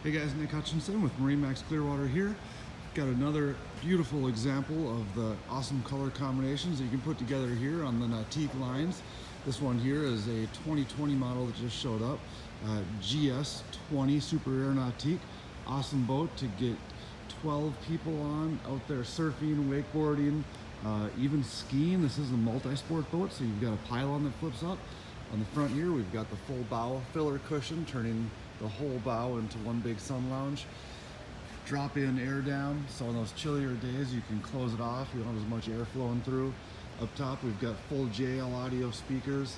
Hey guys, Nick Hutchinson with MarineMax Clearwater here. Got another beautiful example of the awesome color combinations that you can put together here on the Nautique lines. This one here is a 2020 model that just showed up, GS20 Super Air Nautique. Awesome boat to get 12 people on out there surfing, wakeboarding, even skiing. This is a multi-sport boat, so you've got a pylon that flips up. On the front here, we've got the full bow filler cushion, turning the whole bow into one big sun lounge. Drop in air down, so on those chillier days you can close it off, you don't have as much air flowing through. Up top we've got full JL audio speakers,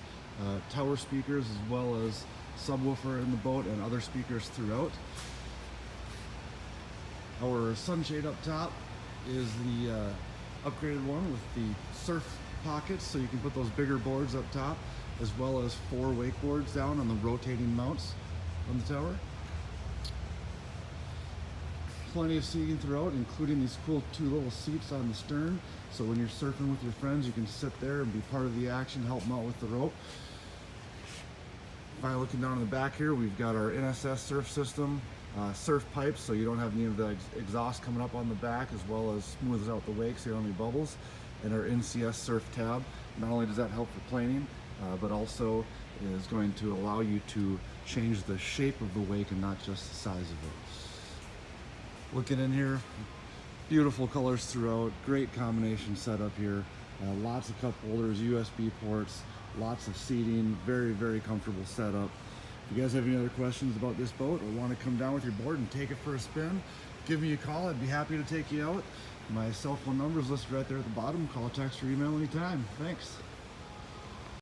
tower speakers, as well as subwoofer in the boat and other speakers throughout. Our sunshade up top is the upgraded one with the surf pockets, so you can put those bigger boards up top, as well as 4 wakeboards down on the rotating mounts on the tower. Plenty of seating throughout, including these cool 2 little seats on the stern, so when you're surfing with your friends you can sit there and be part of the action, help them out with the rope. Finally, looking down in the back here, we've got our NSS surf system, surf pipes, so you don't have any of the exhaust coming up on the back, as well as smooths out the wake so you don't have any bubbles, and our NCS surf tab. Not only does that help for planing, but also is going to allow you to change the shape of the wake and not just the size of it. Looking in here, beautiful colors throughout, great combination setup here, lots of cup holders, USB ports, lots of seating, very comfortable setup. If you guys have any other questions about this boat or want to come down with your board and take it for a spin, give me a call. I'd be happy to take you out. My cell phone number is listed right there at the bottom. Call, text, or email anytime. Thanks.